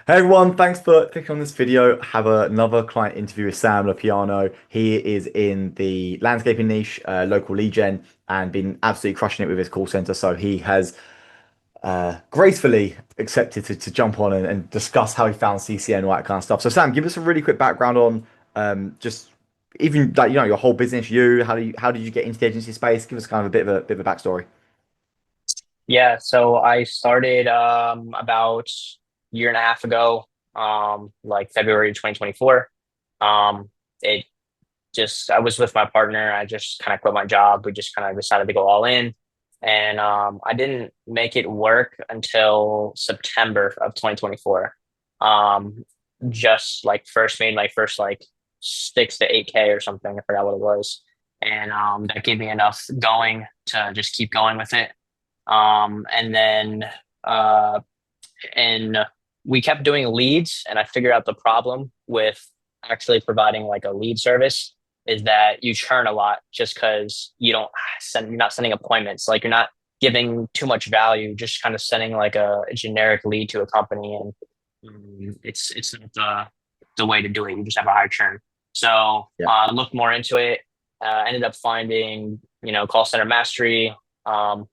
Hey everyone, thanks for clicking on this video. Have another client interview with Sam Lopiano. He is in the landscaping niche, local lead gen, and been absolutely crushing it with his call center. So he has gracefully accepted to jump on and discuss how he found CCM and all that kind of stuff. So Sam, give us a really quick background on just even like your whole business. How did you get into the agency space? Give us kind of a bit of a backstory. Yeah, so I started about a year and a half ago, like February 2024. It just I was with my partner. I just kind of quit my job. We just kind of decided to go all in. And I didn't make it work until September of 2024. Um, just like first made my first like 6 to 8K or something. I forgot what it was. And that gave me enough going to just keep going with it. And then uh, and we kept doing leads, and I figured out the problem with actually providing like a lead service is that you churn a lot just because you're not sending appointments, like you're not giving too much value, just kind of sending like a generic lead to a company, and it's not the way to do it. You just have a high churn. So Yeah. looked more into it. Ended up finding call center mastery. Um,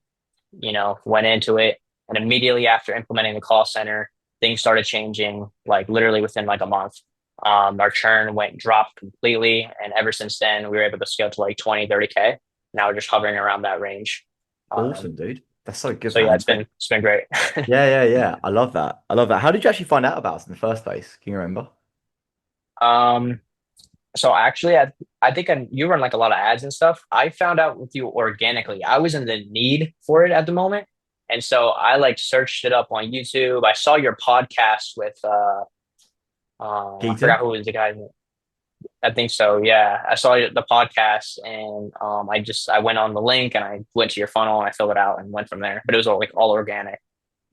went into it. And immediately after implementing the call center, things started changing like literally within like a month. Our churn went dropped completely. And ever since then, we were able to scale to like 20, 30K. Now we're just hovering around that range. Awesome, dude. That's so good, So yeah, man. it's been great. Yeah. I love that. I love that. How did you actually find out about us in the first place? Can you remember? um, so actually, I think you run like a lot of ads and stuff. I found out with you organically. I was in the need for it at the moment. And so I like searched it up on YouTube. I saw your podcast with I forgot Keaton? who was the guy. I think so. Yeah, I saw the podcast, and I went on the link and I went to your funnel and I filled it out and went from there. But it was all like all organic.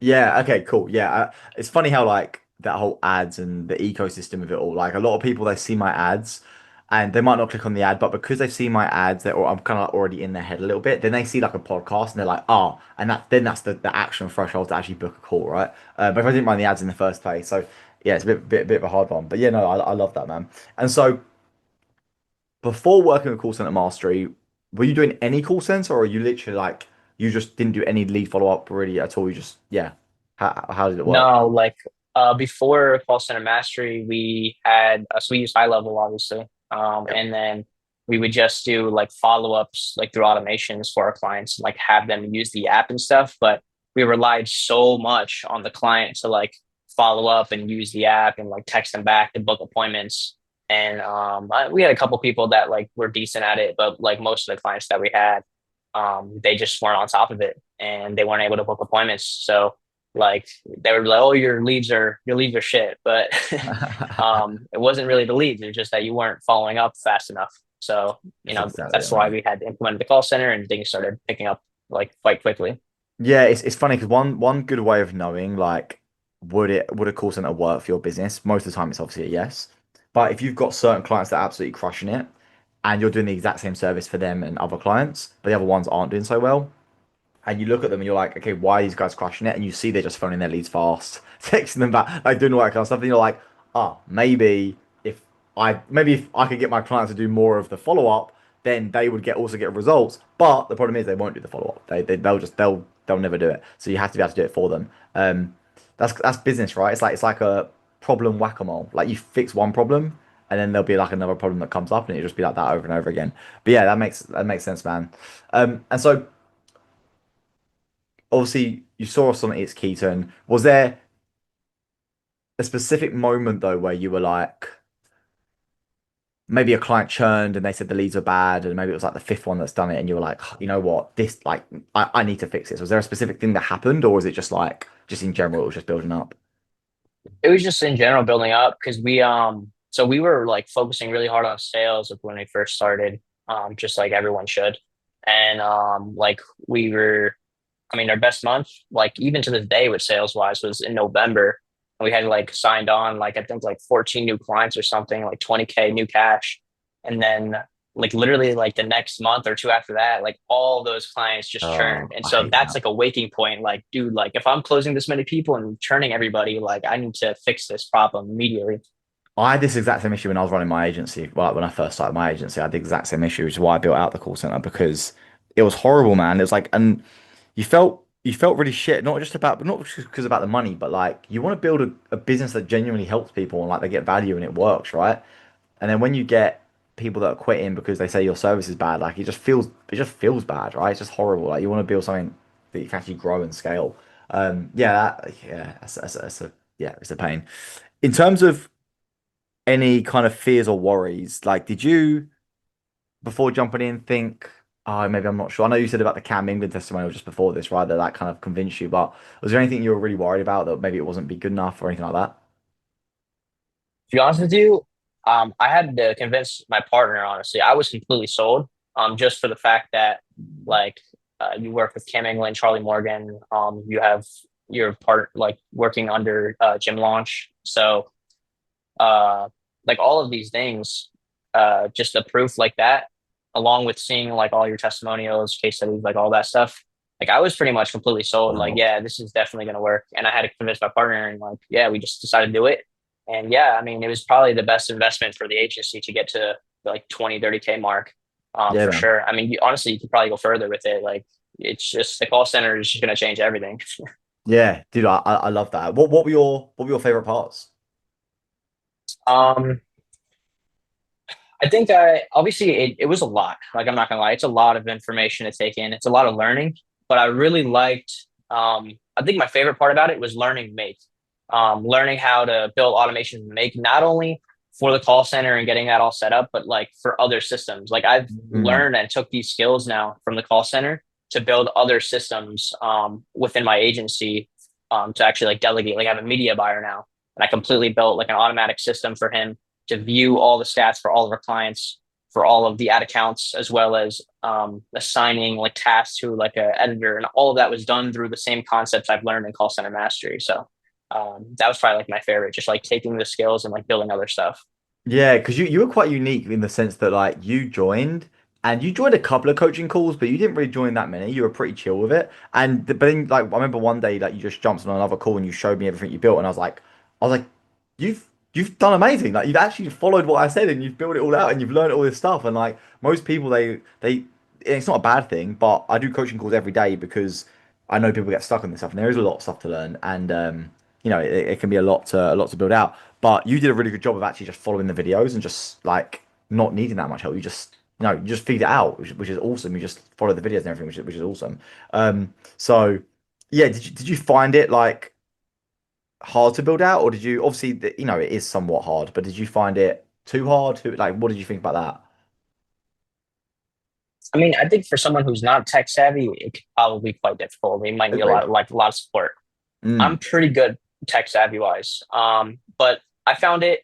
Yeah, okay, cool. Yeah, it's funny how like that whole ads and the ecosystem of it all. Like a lot of people, they see my ads and they might not click on the ad, but because they've seen my ads, I'm kind of like already in their head a little bit. Then they see like a podcast and they're like, oh, and that's the action threshold to actually book a call, right? But if I didn't mind the ads in the first place, so yeah, it's a bit of a hard one. But yeah, no, I love that, man. And so before working with call center mastery, were you doing any call center, or are you literally like you just didn't do any lead follow up really at all? You just yeah. How did it work? No, like before call center mastery, we had so we used high level obviously, Yep. and then we would just do like follow ups like through automations for our clients, like have them use the app and stuff. But we relied so much on the client to like follow up and use the app and like text them back to book appointments. And we had a couple people that like were decent at it, but like most of the clients that we had, they just weren't on top of it and they weren't able to book appointments. So like they were like, "Oh, your leads are shit," but it wasn't really the leads. It's just that you weren't following up fast enough. So That's exactly it, that's why man. we had to implement the call center, and things started picking up like quite quickly. Yeah, it's funny because one good way of knowing like would a call center work for your business? Most of the time it's obviously a yes. But if you've got certain clients that are absolutely crushing it and you're doing the exact same service for them and other clients, but the other ones aren't doing so well, and you look at them and you're like, okay, why are these guys crushing it? And you see they're just phoning their leads fast, texting them back, like doing all that kind of stuff. And you're like, ah, maybe if I could get my clients to do more of the follow up, then they would also get results. But the problem is they won't do the follow up. They'll never do it. So you have to be able to do it for them. That's business, right? It's like a problem whack-a-mole. Like you fix one problem and then there'll be like another problem that comes up and it'll just be like that over and over again. But yeah, that makes sense, man. And so obviously you saw us on It's Keaton. Was there a specific moment though where you were like, maybe a client churned and they said the leads are bad, and maybe it was like the fifth one that's done it, and you were like, you know what, this like I need to fix this. Was there a specific thing that happened, or was it just like just in general, it was just building up? It was just in general building up because we were like focusing really hard on sales when we first started, just like everyone should, and like we were I mean, our best month, like even to this day with sales wise, was in November. And we had like signed on like I think like 14 new clients or something, like 20K new cash. And then like literally like the next month or two after that, like all those clients just churned. Oh, And I so hate that's that. like a waking point. Like, dude, like if I'm closing this many people and churning everybody, like I need to fix this problem immediately. I had this exact same issue when I was running my agency. Well, when I first started my agency, I had the exact same issue, which is why I built out the call center because it was horrible, man. It was like, and you felt really shit, not just about, not just because about the money, but like you want to build a business that genuinely helps people and like they get value and it works, right? And then when you get people that are quitting because they say your service is bad, like it just feels bad, right? It's just horrible. Like you want to build something that you can actually grow and scale. Yeah, yeah, it's a pain. In terms of any kind of fears or worries, like did you before jumping in think, oh, maybe I'm not sure. I know you said about the Cam England testimonial just before this, right? That kind of convinced you, but was there anything you were really worried about that maybe it wasn't be good enough or anything like that? To be honest with you, I had to convince my partner, honestly. I was completely sold, just for the fact that like you work with Kim England, Charlie Morgan, you have your part like working under Jim Launch. So uh like all of these things, just the proof like that, along with seeing like all your testimonials, case studies, like all that stuff. Like I was pretty much completely sold, like, Wow. yeah, this is definitely gonna work. And I had to convince my partner and like, yeah, we just decided to do it. And yeah, I mean, it was probably the best investment for the agency to get to like 20, 30K mark. Yeah, For man. sure. I mean, honestly, you could probably go further with it. Like it's just the call center is just gonna change everything. Yeah, dude, I love that. What were your favorite parts? um I think I obviously it was a lot. Like I'm not gonna lie, it's a lot of information to take in. It's a lot of learning, but I really liked. I think my favorite part about it was learning Make, learning how to build automation in Make, not only for the call center and getting that all set up, but like for other systems. Like I've Mm, learned and took these skills now from the call center to build other systems within my agency, to actually like delegate. Like I have a media buyer now, and I completely built like an automatic system for him to view all the stats for all of our clients, for all of the ad accounts, as well as assigning like tasks to like an editor, and all of that was done through the same concepts I've learned in call center mastery. So that was probably like my favorite, just like taking the skills and like building other stuff. yeah, because you were quite unique in the sense that like you joined a couple of coaching calls, but you didn't really join that many. You were pretty chill with it. But then like I remember one day like you just jumped on another call and you showed me everything you built, and I was like, you've done amazing. Like you've actually followed what I said and you've built it all out and you've learned all this stuff. And like most people, they it's not a bad thing, but I do coaching calls every day because I know people get stuck on this stuff, and there is a lot of stuff to learn, and it can be a lot to build out. But you did a really good job of actually just following the videos and just like not needing that much help. You just feed it out, which is awesome. You just follow the videos and everything, which is awesome. So yeah, did you find it like hard to build out, or did you obviously it is somewhat hard, but did you find it too hard? Like, what did you think about that? I mean, I think for someone who's not tech savvy, it could probably be quite difficult. They might need a Agreed. lot, like a lot of support. I'm Mm, pretty good tech savvy wise, but I found it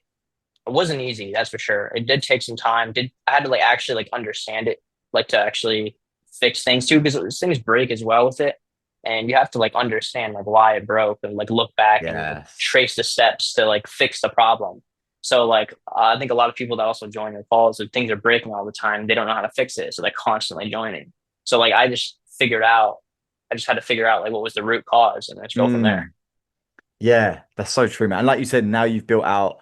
wasn't easy, that's for sure. It did take some time. Did I had to like actually like understand it, like to actually fix things too, because things break as well with it, and you have to like understand like why it broke and like look back and like yes. trace the steps to like fix the problem. So like I think a lot of people that also join your calls, if things are breaking all the time, they don't know how to fix it, so they're constantly joining. So like I just had to figure out like what was the root cause and let's go from there. Mm. Yeah, that's so true, man. And like you said, now you've built out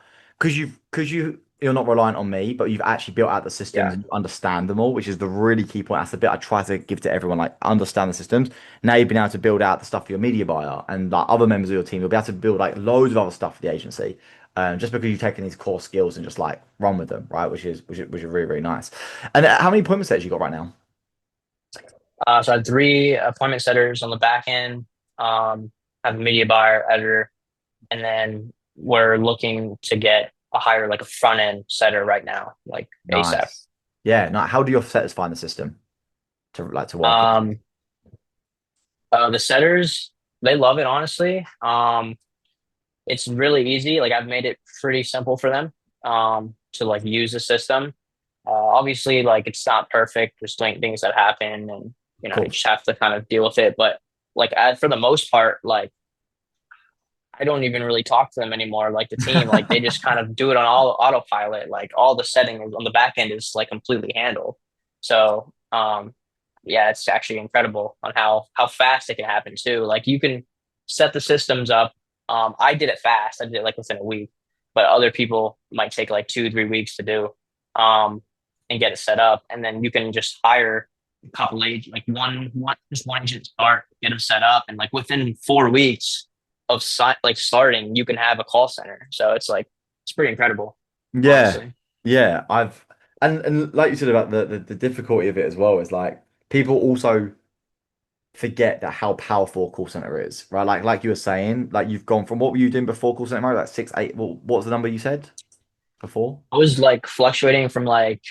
you're not reliant on me, but you've actually built out the systems Yeah. and you understand them all, which is the really key point. That's the bit I try to give to everyone, like understand the systems. Now you've been able to build out the stuff for your media buyer and like other members of your team. You'll be able to build like loads of other stuff for the agency. Just because you've taken these core skills and just like run with them, right? Which is really, really nice. And how many appointment sets you got right now? So I had three appointment setters on the back end, have a media buyer, editor, and then we're looking to get a higher like a front end setter right now, like ASAP. Nice. Yeah, no, how do your setters find the system to work in? Um, the setters, they love it, honestly. It's really easy. Like I've made it pretty simple for them to like use the system. Obviously, like it's not perfect. There's things that happen, and Of you course. just have to kind of deal with it. But like for the most part, like I don't even really talk to them anymore. Like the team, like they just kind of do it on all autopilot. Like all the settings on the back end is like completely handled. So yeah, it's actually incredible on how fast it can happen too. Like you can set the systems up. I did it fast. I did it like within a week, but other people might take like 2 3 weeks to do um and get it set up. And then you can just hire a couple agents, like one agent to start, get them set up, and like within 4 weeks of like starting, you can have a call center. So it's like it's pretty incredible, Yeah, honestly. yeah. I've and like you said about the difficulty of it as well is like people also forget that how powerful a call center is, right? Like you were saying, like you've gone from what were you doing before call center mode, like six, eight. Well, what was the number you said before? I was like fluctuating from like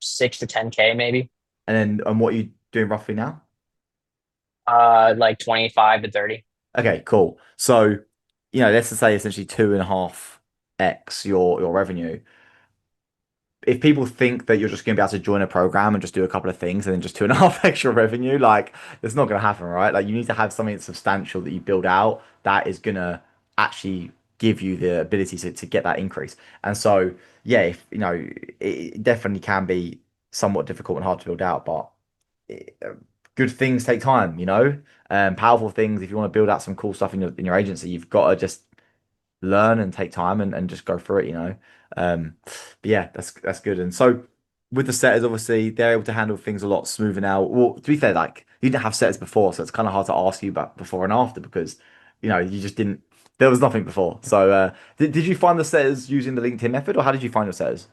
6 to 10K maybe, And what are you doing roughly now? like 25 to 30. Okay, cool. So, let's just say essentially 2.5x your revenue. If people think that you're just going to be able to join a program and just do a couple of things and then just 2.5 extra revenue, like it's not going to happen, right? Like you need to have something substantial that you build out that is going to actually give you the ability to get that increase. And so, yeah, if it definitely can be somewhat difficult and hard to build out, but good things take time. Powerful things. If you want to build out some cool stuff in your agency, you've got to just learn and take time and just go through it. But yeah, that's good. And so with the setters, obviously they're able to handle things a lot smoother now. Well, to be fair, like you didn't have setters before, so it's kind of hard to ask you about before and after because you just didn't. There was nothing before. So did you find the setters using the LinkedIn method, or how did you find your setters?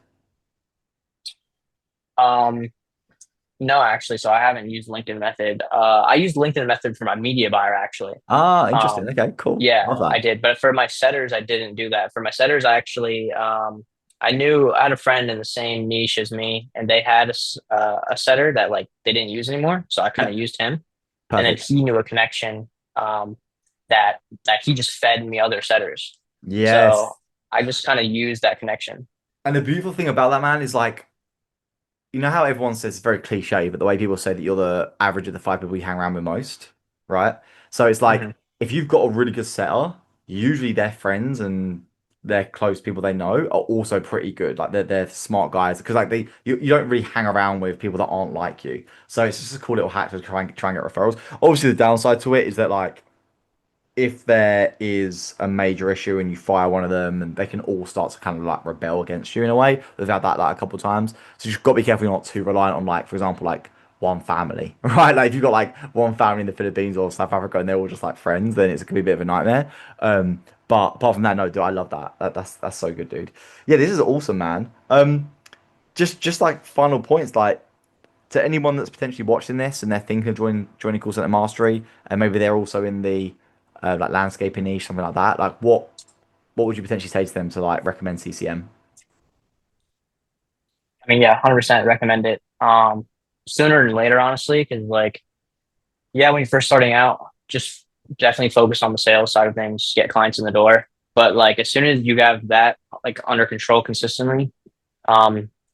Um, no, actually, so I haven't used LinkedIn Method. I used LinkedIn Method for my media buyer actually. Ah, interesting. Um, Okay, cool. yeah, Love I that. did, but for my setters, I didn't do that. For my setters, I actually I knew I had a friend in the same niche as me, and they had a setter that like they didn't use anymore, so I kind Yeah, of used him, and then perfect. he knew a connection that he just fed me other setters, so Yes. I just kind of used that connection. And the beautiful thing about that, man, is like how everyone says it's very cliche, but the way people say that you're the average of the five people you hang around with most, right? So it's like Hmm. if you've got a really good setter, usually their friends and their close people they know are also pretty good. Like they're smart guys because like you don't really hang around with people that aren't like you. So it's just a cool little hack to try and get referrals. Obviously, the downside to it is that like if there is a major issue and you fire one of them, and they can all start to kind of like rebel against you in a way. We've had that like a couple of times. So you've got to be careful you're not too reliant on like, for example, like one family, right? Like if you've got like one family in the Philippines or South Africa and they're all just like friends, then it's gonna be a bit of a nightmare. But apart from that, no, dude, I love that. That's so good, dude. Yeah, this is awesome, man. Just like final points, like to anyone that's potentially watching this and they're thinking of joining call center mastery, and maybe they're also in the like landscaping niche, something like that. Like, what would you potentially say to them to like recommend CCM? I mean, yeah, 100% recommend it. Sooner than later, honestly, because like, yeah, when you're first starting out, just definitely focus on the sales side of things, get clients in the door. But like, as soon as you have that like under control consistently,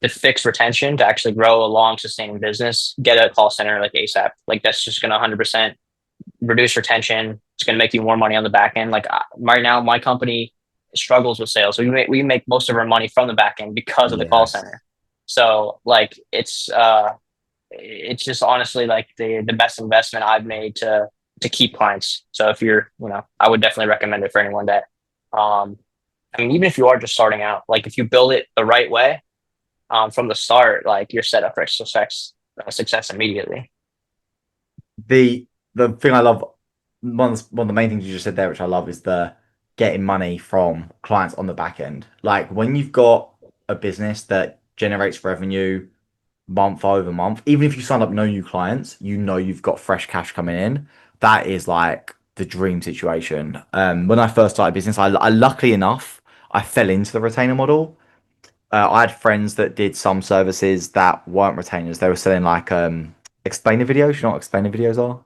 to fix retention, to actually grow a long sustaining business, get a call center like ASAP. Like that's just gonna 100% reduce retention. It's gonna make you more money on the back end. Like right now, my company struggles with sales. So we make most of our money from the back end because of the call Yes. center. So like it's just honestly like the best investment I've made to keep clients. So if you're, I would definitely recommend it for anyone that um I mean even if you are just starting out, like if you build it the right way, from the start, like you're set up for success immediately. The thing I love, one of the main things you just said there, which I love, is the getting money from clients on the back end. Like when you've got a business that generates revenue month over month, even if you sign up no new clients, you've got fresh cash coming in. That is like the dream situation. When I first started business, I luckily enough, I fell into the retainer model. I had friends that did some services that weren't retainers. They were selling like explainer videos. You know what explainer videos are?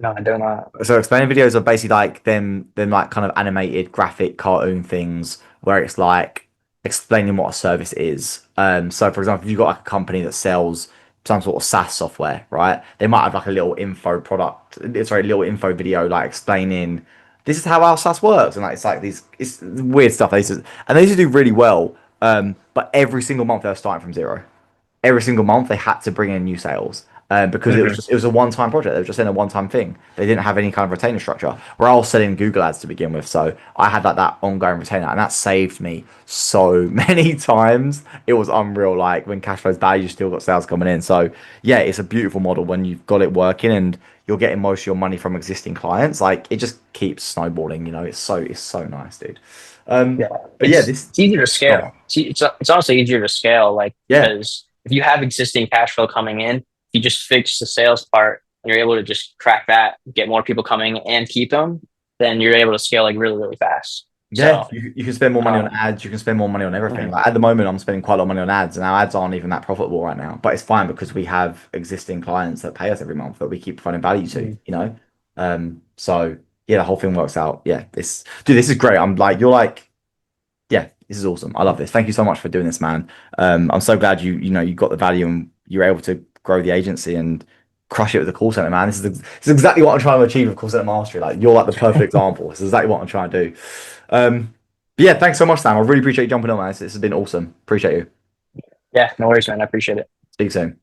No, I do not. So explainer videos are basically like them like kind of animated graphic cartoon things where it's like explaining what a service is. So for example, if you've got like a company that sells some sort of SaaS software, right? They might have like a little info product, sorry, a little info video like explaining this is how our SaaS works, and like it's like these it's weird stuff. They used to do really well, but every single month they were starting from zero. Every single month they had to bring in new sales because Hmm. it was a one time project. They were just in a one time thing. They didn't have any kind of retainer structure. Where I was selling Google ads to begin with, so I had like that ongoing retainer, and that saved me so many times. It was unreal. Like when cash flow's bad, you still got sales coming in. So yeah, it's a beautiful model when you've got it working and you're getting most of your money from existing clients. Like it just keeps snowballing. You know, it's so nice, dude. Yeah, But yeah, this it's easier to oh, scale. It's honestly easier to scale, like yeah. because if you have existing cash flow coming in, you just fix the sales part, and you're able to just crack that, get more people coming and keep them, then you're able to scale like really really fast. Yeah, So, you can spend more money on um, ads. You can spend more money on everything. mhm, Like at the moment, I'm spending quite a lot of money on ads, and our ads aren't even that profitable right now. But it's fine because we have existing clients that pay us every month that we keep providing value to. mhm. You know, so yeah, the whole thing works out. Yeah, this dude, this is great. I'm like, you're like, yeah, this is awesome. I love this. Thank you so much for doing this, man. I'm so glad you know you got the value and you're able to grow the agency and crush it with the call center, man. This is exactly what I'm trying to achieve with call center mastery. Like you're like the perfect example. This is exactly what I'm trying to do. But yeah, thanks so much, Sam. I really appreciate you jumping on, man. This has been awesome. Appreciate you. Yeah, no worries, man. I appreciate it. Speak soon.